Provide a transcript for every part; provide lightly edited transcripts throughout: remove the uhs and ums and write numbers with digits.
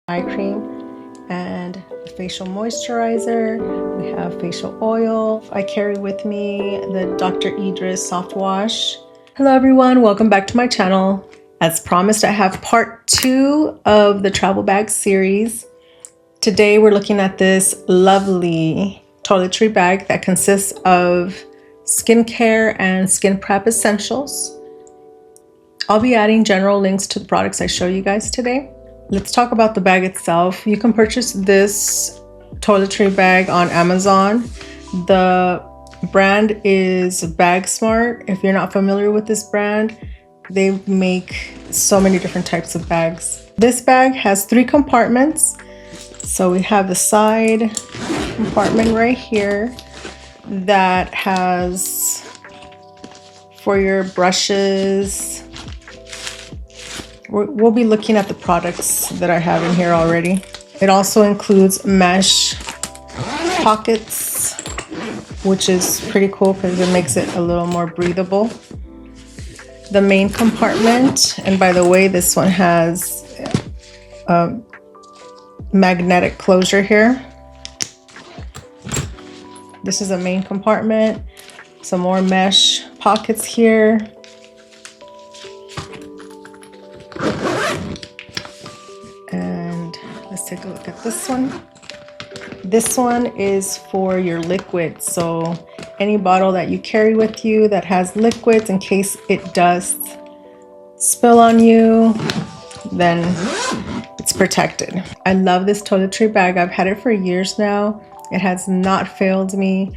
eye cream and facial moisturizer. We have facial oil. I carry with me the Dr. Idris soft wash. Hello everyone, welcome back to my channel. As promised, I have part 2 of the travel bag series. Today we're looking at this lovely toiletry bag that consists of skincare and skin prep essentials. I'll be adding general links to the products I show you guys today. Let's talk about the bag itself. You can purchase this toiletry bag on Amazon. The brand is Bag Smart. If you're not familiar with this brand, they make so many different types of bags. This bag has 3 compartments. So we have the side compartment right here that has for your brushes. We'll be looking at the products that I have in here already. It also includes mesh pockets, which is pretty cool because it makes it a little more breathable. The main compartment, and by the way, this one has a magnetic closure here. This is a main compartment. Some more mesh pockets here. And let's take a look at this one. This one is for your liquids. So any bottle that you carry with you that has liquids, in case it does spill on you, then it's protected. I love this toiletry bag. I've had it for years now. It has not failed me.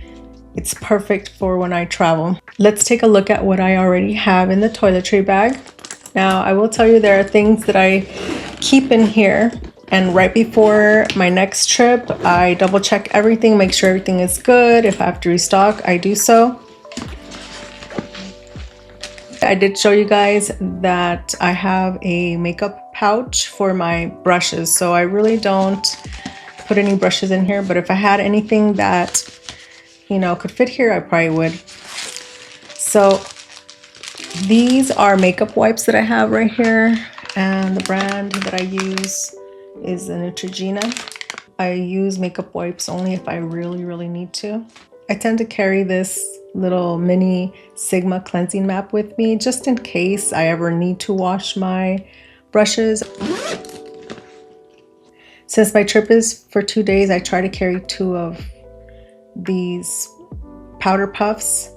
It's perfect for when I travel. Let's take a look at what I already have in the toiletry bag. Now, I will tell you there are things that I keep in here, and right before my next trip, I double check everything, make sure everything is good. If I have to restock, I do so. I did show you guys that I have a makeup pouch for my brushes, so I really don't put any brushes in here, but if I had anything that, you know, could fit here, I probably would. So these are makeup wipes that I have right here, and the brand that I use is the Neutrogena. I use makeup wipes only if I really need to. I tend to carry this little mini Sigma cleansing map with me just in case I ever need to wash my brushes. Since my trip is for 2 days, I try to carry 2 of these powder puffs.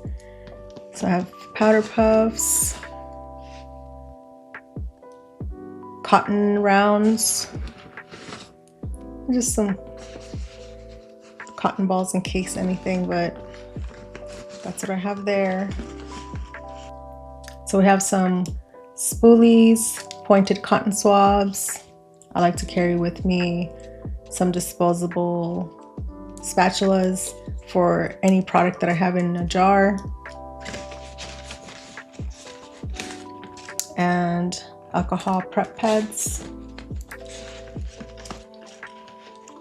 So I have powder puffs, cotton rounds, just some cotton balls in case anything, but that's what I have there. So we have some spoolies, pointed cotton swabs. I like to carry with me some disposable spatulas for any product that I have in a jar. And alcohol prep pads.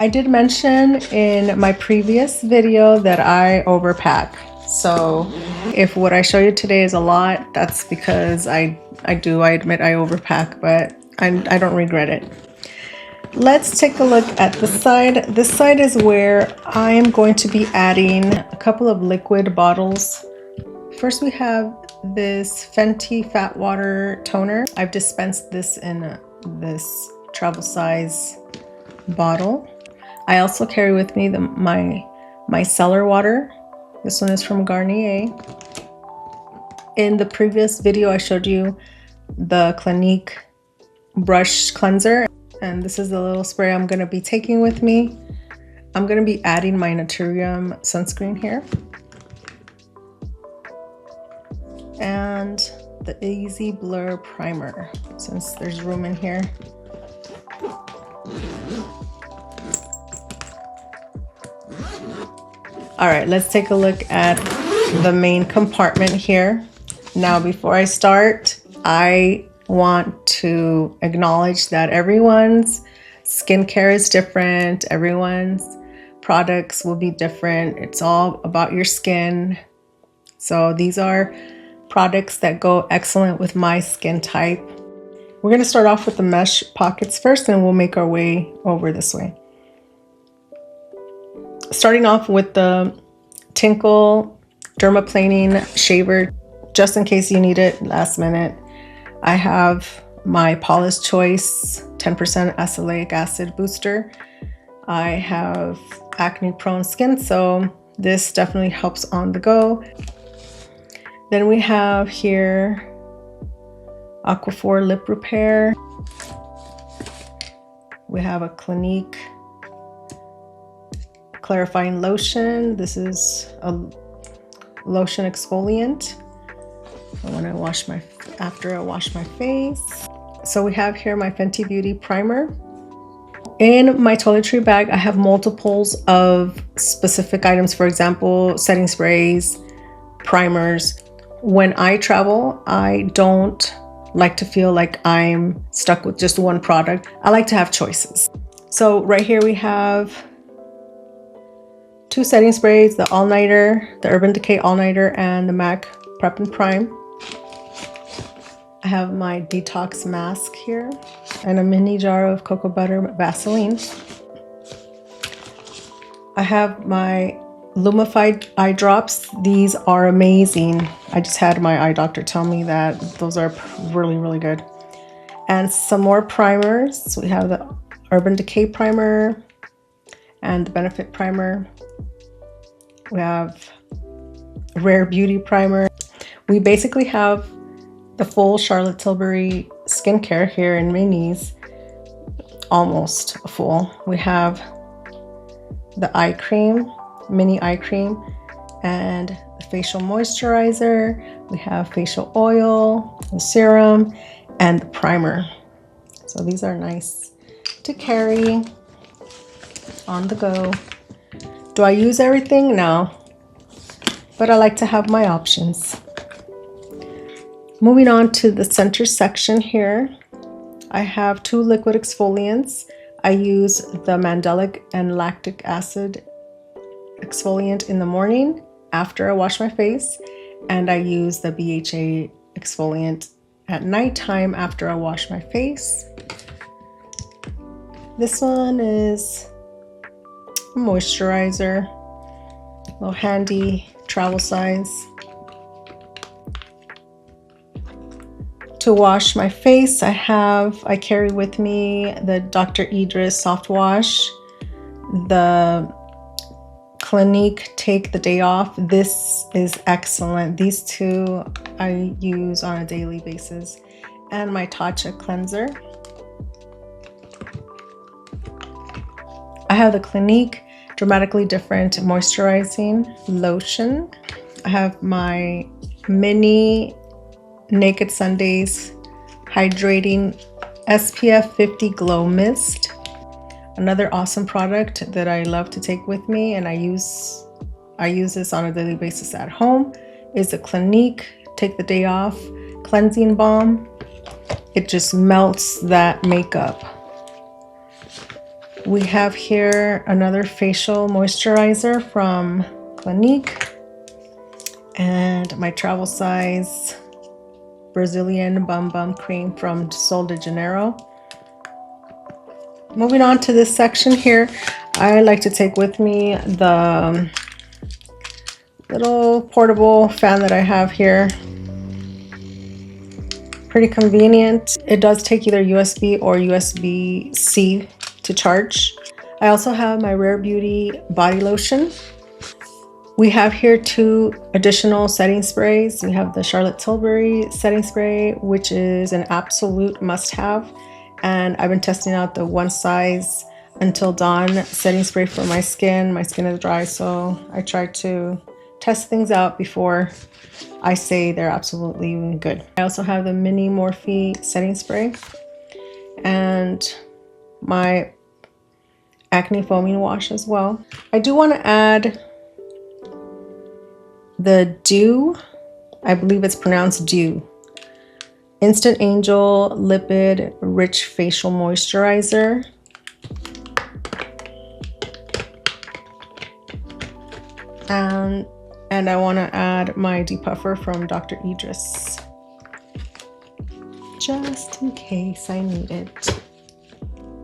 I did mention in my previous video that I overpack. So if what I show you today is a lot, that's because I admit I overpack, but I don't regret it. Let's take a look at the side. This side is where I'm going to be adding a couple of liquid bottles. First we have this Fenty Fat Water Toner. I've dispensed this in this travel size bottle. I also carry with me my micellar water. This one is from Garnier. In the previous video, I showed you the Clinique brush cleanser, and this is the little spray I'm going to be taking with me. I'm going to be adding my Naturium sunscreen here, and the Easy Blur primer, since there's room in here. All right, let's take a look at the main compartment here. Now, before I start, I want to acknowledge that everyone's skincare is different. Everyone's products will be different. It's all about your skin. So these are products that go excellent with my skin type. We're going to start off with the mesh pockets first, and we'll make our way over this way. Starting off with the Tinkle dermaplaning shaver, just in case you need it last minute. I have my Paula's Choice 10% acelaic acid booster. I have acne prone skin, so this definitely helps on the go. Then we have here Aquaphor lip repair. We have a Clinique clarifying lotion. This is a lotion exfoliant when I wash after I wash my face. So we have here my Fenty Beauty primer. In my toiletry bag, I have multiples of specific items. For example, setting sprays, primers. When I travel, I don't like to feel like I'm stuck with just one product. I like to have choices. So right here we have 2 setting sprays, the All Nighter, the Urban Decay All Nighter, and the MAC Prep and Prime. I have my detox mask here and a mini jar of cocoa butter Vaseline. I have my Lumified eye drops. These are amazing. I just had my eye doctor tell me that those are really, really good. And some more primers. So we have the Urban Decay primer and the Benefit primer. We have Rare Beauty primer. We basically have the full Charlotte Tilbury skincare here in minis, almost full. We have the eye cream, mini eye cream, and the facial moisturizer. We have facial oil, the serum, and the primer. So these are nice to carry on the go. Do I use everything? No, but I like to have my options. Moving on to the center section here, I have 2 liquid exfoliants. I use the Mandelic and Lactic Acid exfoliant in the morning after I wash my face, and I use the BHA exfoliant at nighttime after I wash my face. This one is a moisturizer, a little handy travel size. To wash my face, I carry with me the Dr. Idris Soft Wash, the Clinique Take the Day Off. This is excellent. These 2 I use on a daily basis. And my Tatcha cleanser. I have the Clinique Dramatically Different Moisturizing Lotion. I have my mini Naked Sundays Hydrating SPF 50 Glow Mist. Another awesome product that I love to take with me, and I use this on a daily basis at home, is the Clinique Take the Day Off Cleansing Balm. It just melts that makeup. We have here another facial moisturizer from Clinique, and my travel size Brazilian Bum Bum Cream from Sol de Janeiro. Moving on to this section here, I like to take with me the little portable fan that I have here. Pretty convenient. It does take either USB or USB-C to charge. I also have my Rare Beauty body lotion. We have here 2 additional setting sprays. We have the Charlotte Tilbury setting spray, which is an absolute must-have. And I've been testing out the One Size Until Dawn setting spray for my skin. My skin is dry, so I try to test things out before I say they're absolutely good. I also have the Mini Morphe setting spray and my acne foaming wash as well. I do want to add the Dew, I believe it's pronounced Dew, Instant Angel Lipid Rich Facial Moisturizer. And I want to add my depuffer from Dr. Idris just in case I need it.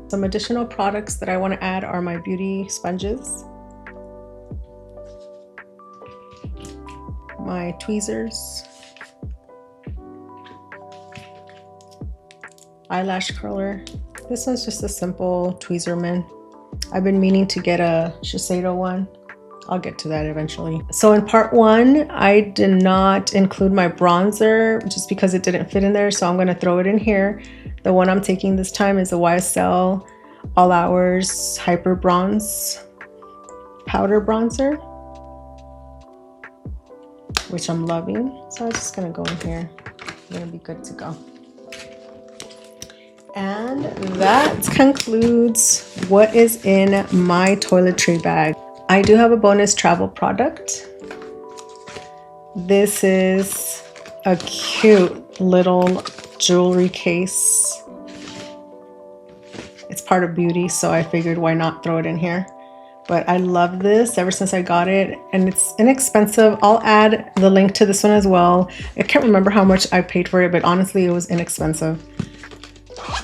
Some additional products that I want to add are my beauty sponges, my tweezers, eyelash curler. This one's just a simple tweezerman. I've been meaning to get a Shiseido one. I'll get to that eventually. So in part 1, I did not include my bronzer just because it didn't fit in there, so I'm going to throw it in here. The one I'm taking this time is the YSL All Hours Hyper Bronze Powder Bronzer, which I'm loving. So I'm just going to go in here. I'm going to be good to go. And that concludes what is in my toiletry bag. I do have a bonus travel product. This is a cute little jewelry case. It's part of beauty, so I figured why not throw it in here. But I love this ever since I got it, and it's inexpensive. I'll add the link to this one as well. I can't remember how much I paid for it, but honestly, it was inexpensive.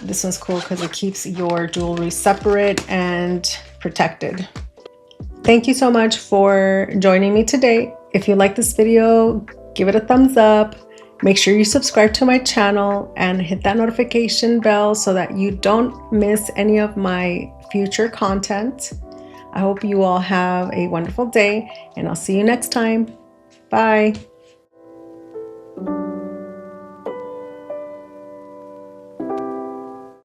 This one's cool because it keeps your jewelry separate and protected. Thank you so much for joining me today. If you like this video, give it a thumbs up. Make sure you subscribe to my channel and hit that notification bell so that you don't miss any of my future content. I hope you all have a wonderful day, and I'll see you next time. Bye.